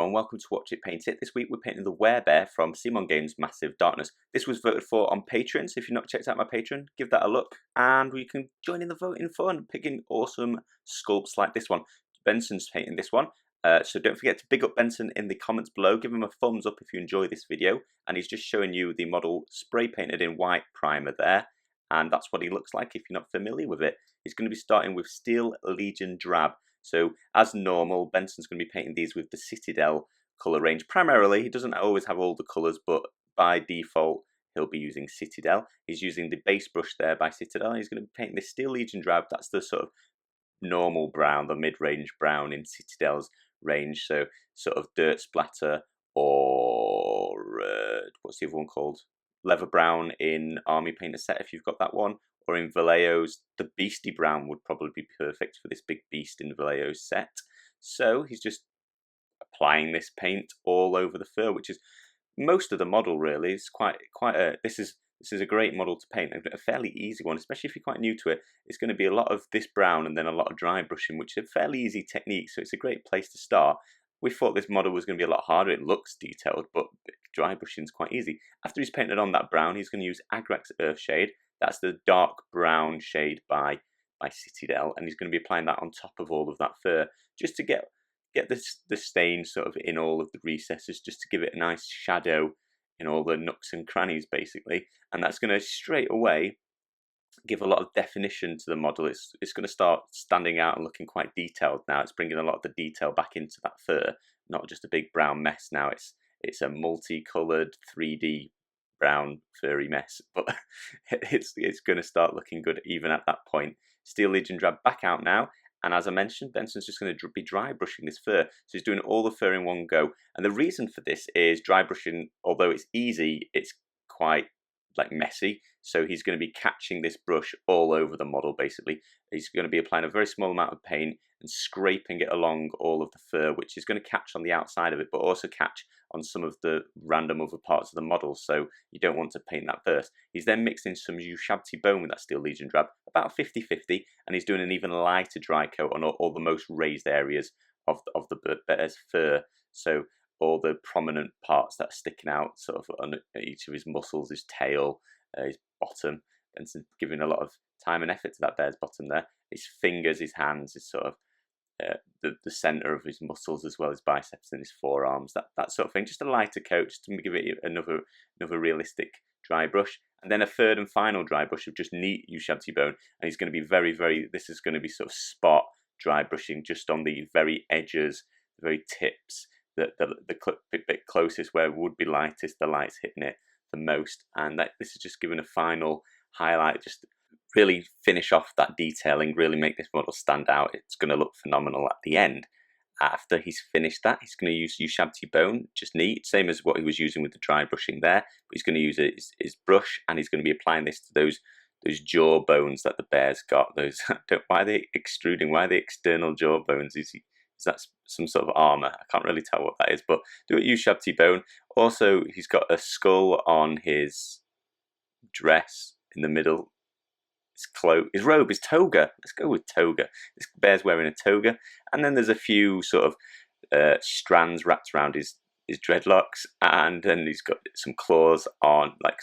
everyone, welcome to Watch It Paint It. This week we're painting the Werebear from Simon Games' Massive Darkness. This was voted for on Patreon, so if you've not checked out my Patreon, give that a look. And we can join in the voting fun, picking awesome sculpts like this one. Benson's painting this one, so don't forget to big up Benson in the comments below. Give him a thumbs up if you enjoy this video. And he's just showing you the model spray painted in white primer there. And that's what he looks like if you're not familiar with it. He's going to be starting with Steel Legion Drab. So as normal, Benson's going to be painting these with the Citadel colour range. Primarily, he doesn't always have all the colours, but by default, he'll be using Citadel. He's using the base brush there by Citadel. He's going to be painting this Steel Legion Drab. That's the sort of normal brown, the mid-range brown in Citadel's range. So sort of dirt splatter or what's the other one called? Leather brown in Army Painter set if you've got that one. Or in Vallejo's, the Beastie Brown would probably be perfect for this big beast in Vallejo's set. So he's just applying this paint all over the fur, which is most of the model really. It's this is a great model to paint, a fairly easy one, especially if you're quite new to it. It's going to be a lot of this brown and then a lot of dry brushing, which is a fairly easy technique, so it's a great place to start. We thought this model was going to be a lot harder. It looks detailed, but dry brushing is quite easy. After he's painted on that brown, he's going to use Agrax Earthshade. That's the dark brown shade by Citadel, and he's going to be applying that on top of all of that fur, just to get the stain sort of in all of the recesses, just to give it a nice shadow in all the nooks and crannies, basically. And that's going to straight away give a lot of definition to the model. It's going to start standing out and looking quite detailed now. It's bringing a lot of the detail back into that fur, not just a big brown mess now. It's a multicoloured 3D brown furry mess, but it's going to start looking good even at that point. Steel Legion Drab back out now, and as I mentioned, Benson's just going to be dry brushing this fur, so he's doing all the fur in one go. And the reason for this is dry brushing, although it's easy, it's quite messy, so he's going to be catching this brush all over the model. Basically, he's going to be applying a very small amount of paint and scraping it along all of the fur, which is going to catch on the outside of it, but also catch on some of the random other parts of the model, so you don't want to paint that first. He's then mixing some Ushabti Bone with that Steel Legion Drab, about 50-50, and he's doing an even lighter dry coat on all the most raised areas of the bear's fur, so all the prominent parts that are sticking out sort of on each of his muscles, his tail, his bottom, and so giving a lot of time and effort to that bear's bottom there. His fingers, his hands, his sort of the centre of his muscles, as well as biceps and his forearms, that sort of thing. Just a lighter coat, just to give it another realistic dry brush, and then a third and final dry brush of just neat Ushabti Bone. And he's going to be this is going to be sort of spot dry brushing just on the very edges, the very tips, the bit closest where it would be lightest, the light's hitting it the most. And this is just giving a final highlight, just really finish off that detailing, really make this model stand out. It's going to look phenomenal at the end. After he's finished that, he's going to use Ushabti Bone, just neat, same as what he was using with the dry brushing there, but he's going to use his brush, and he's going to be applying this to those jaw bones that the bear's got. Those why are they extruding? Why are they external jaw bones? Is that some sort of armour? I can't really tell what that is, but do it Ushabti Bone. Also, he's got a skull on his dress in the middle. His robe, his toga. Let's go with toga. This bear's wearing a toga, and then there's a few sort of strands wrapped around his dreadlocks, and then he's got some claws on, like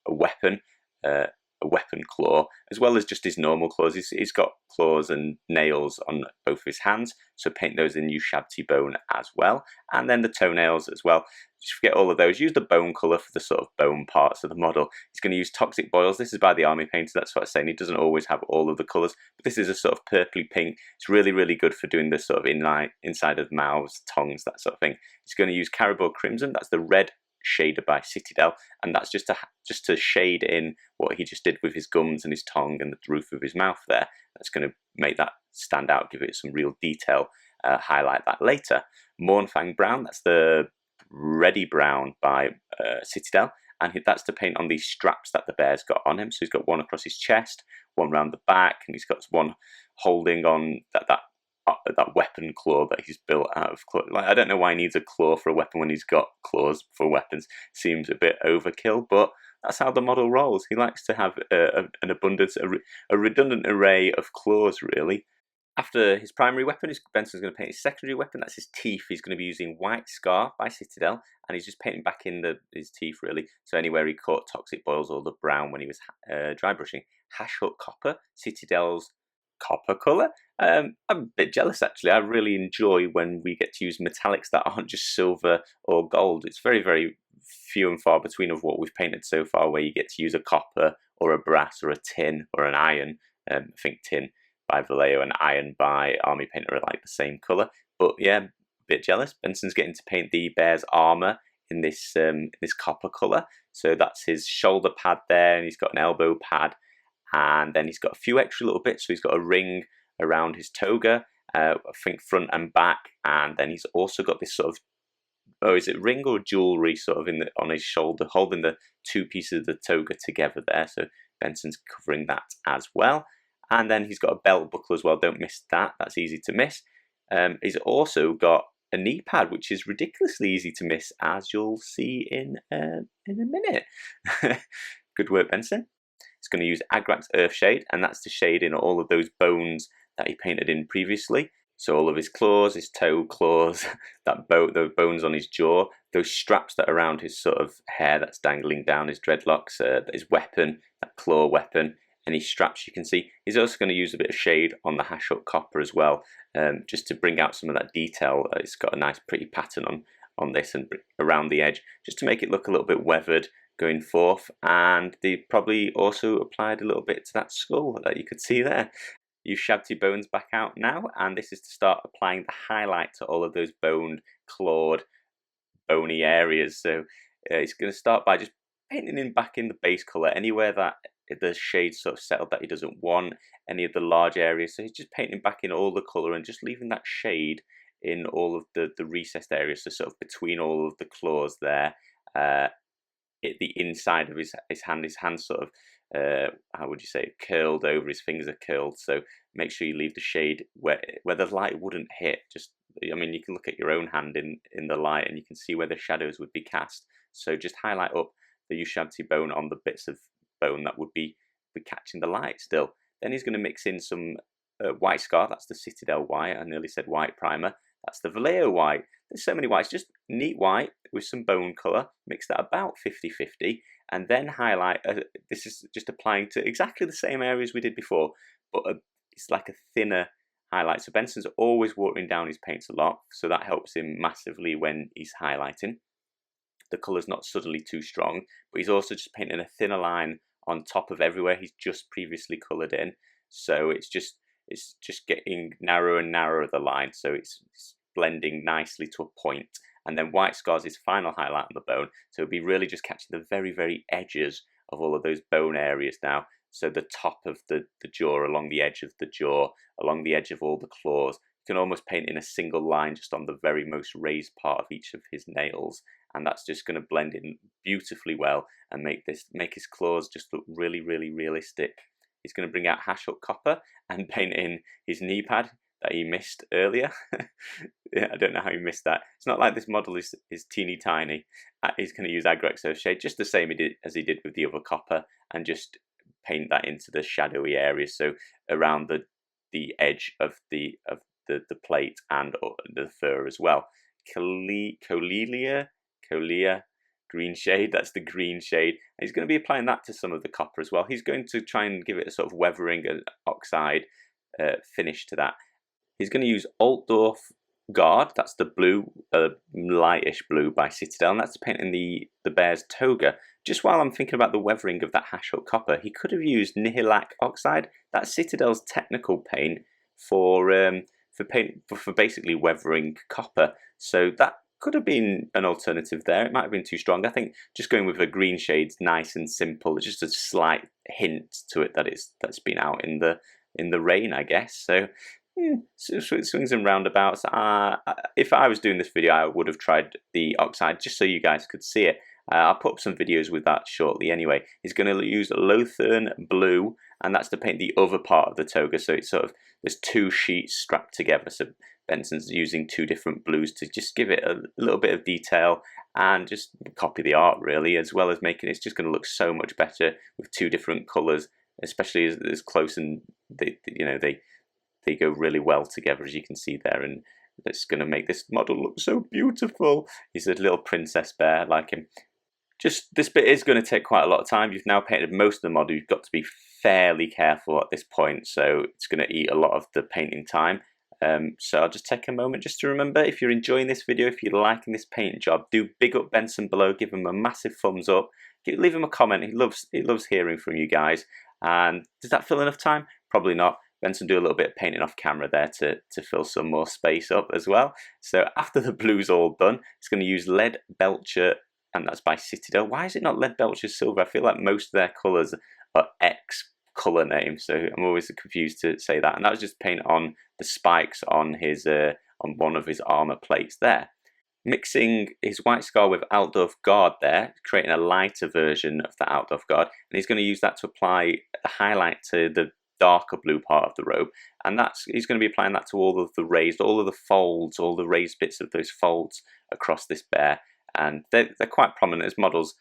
a weapon claw, as well as just his normal claws. He's got claws and nails on both his hands, so paint those in Ushabti Bone as well, and then the toenails as well. Just forget all of those. Use the bone colour for the sort of bone parts of the model. He's going to use Toxic Boils. This is by the Army Painter, that's what I'm saying. He doesn't always have all of the colours, but this is a sort of purpley pink. It's really, really good for doing the sort of inside of mouths, tongues, that sort of thing. He's going to use Carroburg Crimson. That's the red shader by Citadel, and that's just to shade in what he just did with his gums and his tongue and the roof of his mouth there. That's going to make that stand out, give it some real detail, highlight that later. Mournfang Brown, that's the Ready Brown by Citadel, and that's to paint on these straps that the bear's got on him. So he's got one across his chest, one round the back, and he's got one holding on that weapon claw that he's built out of claw. I don't know why he needs a claw for a weapon when he's got claws for weapons. Seems a bit overkill, but that's how the model rolls. He likes to have an abundance, a redundant array of claws, really. After his primary weapon, Benson's going to paint his secondary weapon. That's his teeth. He's going to be using White Scar by Citadel, and he's just painting back in his teeth, really. So anywhere he caught toxic boils or the brown when he was dry brushing. Hashut Copper, Citadel's copper colour. I'm a bit jealous, actually. I really enjoy when we get to use metallics that aren't just silver or gold. It's very, very few and far between of what we've painted so far, where you get to use a copper or a brass or a tin or an iron. I think tin by Vallejo and iron by Army Painter are like the same colour. But yeah, a bit jealous. Benson's getting to paint the bear's armour in this copper colour. So that's his shoulder pad there, and he's got an elbow pad, and then he's got a few extra little bits. So he's got a ring around his toga, I think front and back, and then he's also got this sort of, oh, is it ring or jewellery sort of on his shoulder, holding the two pieces of the toga together there. So Benson's covering that as well. And then he's got a belt buckle as well. Don't miss that. That's easy to miss. He's also got a knee pad, which is ridiculously easy to miss, as you'll see in a minute. Good work, Benson. He's going to use Agrax Earthshade, and that's to shade in all of those bones that he painted in previously. So all of his claws, his toe claws, the bones on his jaw, those straps that are around his sort of hair that's dangling down, his dreadlocks, his weapon, that claw weapon, any straps you can see. He's also going to use a bit of shade on the Hashut Copper as well, just to bring out some of that detail. It's got a nice pretty pattern on this and around the edge, just to make it look a little bit weathered going forth. And they probably also applied a little bit to that skull that you could see there. Ushabti Bone's back out now, and this is to start applying the highlight to all of those boned, clawed, bony areas. So he's going to start by just painting in back in the base colour, anywhere that the shade sort of settled that he doesn't want, any of the large areas. So he's just painting back in all the colour and just leaving that shade in all of the recessed areas, so sort of between all of the claws there, the inside of his hand sort of, how would you say, curled over, his fingers are curled. So make sure you leave the shade where the light wouldn't hit. Just, I mean, you can look at your own hand in the light and you can see where the shadows would be cast. So just highlight up the Ushabti Bone on the bits of bone that would be catching the light still. Then he's going to mix in some white scar. That's the Citadel white. I nearly said white primer. That's the Vallejo white. There's so many whites. Just neat white with some bone colour. Mix that about 50-50. And then highlight. This is just applying to exactly the same areas we did before, but it's like a thinner highlight. So Benson's always watering down his paints a lot, so that helps him massively when he's highlighting. The colour's not subtly too strong, but he's also just painting a thinner line on top of everywhere he's just previously coloured in. So it's just getting narrower and narrower the line, so it's blending nicely to a point. And then white scar's his final highlight on the bone, so it'll be really just catching the very, very edges of all of those bone areas now. So the top of the jaw, along the edge of the jaw, along the edge of all the claws. You can almost paint in a single line just on the very most raised part of each of his nails, and that's just going to blend in beautifully well and make his claws just look really, really realistic. He's going to bring out Hashut Copper and paint in his knee pad that he missed earlier. Yeah, I don't know how he missed that. It's not like this model is teeny tiny. He's going to use Agrax Earthshade just the same as he did with the other copper, and just paint that into the shadowy areas, so around the edge of the plate and the fur as well. Coelia Greenshade, that's the green shade. He's going to be applying that to some of the copper as well. He's going to try and give it a sort of weathering and oxide finish to that. He's going to use Altdorf Guard, that's the blue, lightish blue by Citadel, and that's painting the bear's toga. Just while I'm thinking about the weathering of that Hashut Copper, he could have used Nihilac Oxide. That's Citadel's technical paint for basically weathering copper. So that could have been an alternative there. It might have been too strong. I think just going with a green shade's nice and simple. Just a slight hint to it that's been out in the rain, I guess. So swings and roundabouts. If I was doing this video, I would have tried the oxide just so you guys could see it. I'll put up some videos with that shortly anyway. He's going to use Lothern Blue, and that's to paint the other part of the toga. So it's sort of, there's two sheets strapped together. So Benson's using two different blues to just give it a little bit of detail and just copy the art, really, as well as making it's just going to look so much better with two different colours, especially as close and they they go really well together, as you can see there, and that's going to make this model look so beautiful. He's a little princess bear, I like him. Just this bit is going to take quite a lot of time. You've now painted most of the model. You've got to be fairly careful at this point, so it's going to eat a lot of the painting time. So I'll just take a moment just to remember, if you're enjoying this video, if you're liking this paint job, do big up Benson below, give him a massive thumbs up, leave him a comment. He loves hearing from you guys. And does that fill enough time? Probably not. Benson do a little bit of painting off camera there to fill some more space up as well. So after the blue's all done, it's going to use Leadbelcher, and that's by Citadel. Why is it not Leadbelcher Silver? I feel like most of their colours are X colour names, so I'm always confused to say that. And that was just paint on the spikes on his on one of his armour plates there. Mixing his white scar with Altdorf Guard there, creating a lighter version of the Altdorf Guard, and he's going to use that to apply the highlight to the darker blue part of the robe, and he's going to be applying that to all of the folds, all the raised bits of those folds across this bear, and they're quite prominent as models,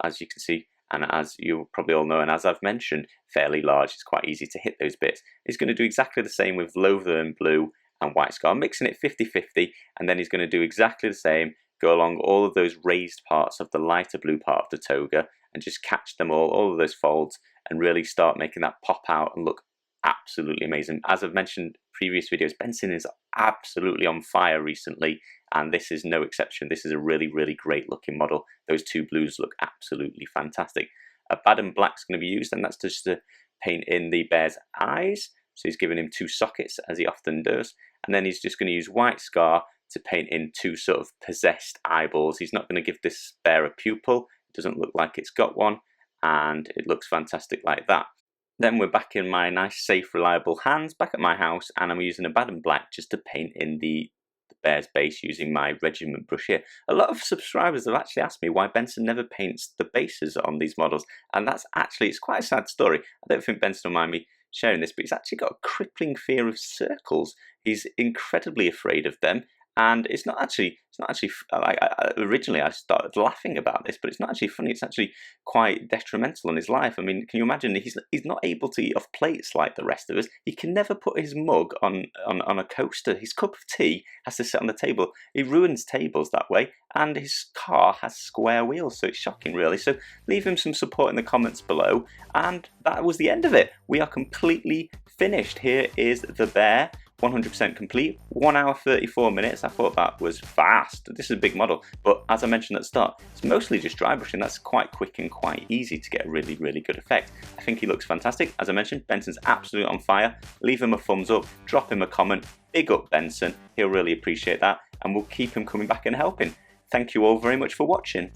as you can see, and as you probably all know, and as I've mentioned, fairly large. It's quite easy to hit those bits. He's going to do exactly the same with Lothern Blue and White Scar, mixing it 50-50, and then he's going to do exactly the same, go along all of those raised parts of the lighter blue part of the toga, and just catch them all of those folds, and really start making that pop out and look absolutely amazing. As I've mentioned in previous videos, Benson is absolutely on fire recently, and this is no exception. This is a really, really great looking model. Those two blues look absolutely fantastic. Abaddon Black's going to be used, and that's just to paint in the bear's eyes. So he's giving him 2 sockets, as he often does, and then he's just going to use White Scar to paint in 2 sort of possessed eyeballs. He's not going to give this bear a pupil. It doesn't look like it's got one, and it looks fantastic like that. Then we're back in my nice, safe, reliable hands, back at my house, and I'm using Abaddon Black just to paint in the bear's base using my regiment brush here. A lot of subscribers have actually asked me why Benson never paints the bases on these models, and it's quite a sad story. I don't think Benson will mind me sharing this, but he's actually got a crippling fear of circles. He's incredibly afraid of them, and it's not actually like, originally I started laughing about this, but it's not actually funny. It's actually quite detrimental in his life. I mean, can you imagine? He's not able to eat off plates like the rest of us. He can never put his mug on a coaster. His cup of tea has to sit on the table. He ruins tables that way, and his car has square wheels, so it's shocking really. So leave him some support in the comments below, and that was the end of it. We are completely finished. Here is the bear, 100% complete, 1 hour 34 minutes. I thought that was fast. This is a big model, but as I mentioned at the start, it's mostly just dry brushing. That's quite quick and quite easy to get a really, really good effect. I think he looks fantastic. As I mentioned, Benson's absolutely on fire. Leave him a thumbs up, drop him a comment, big up Benson. He'll really appreciate that, and we'll keep him coming back and helping. Thank you all very much for watching.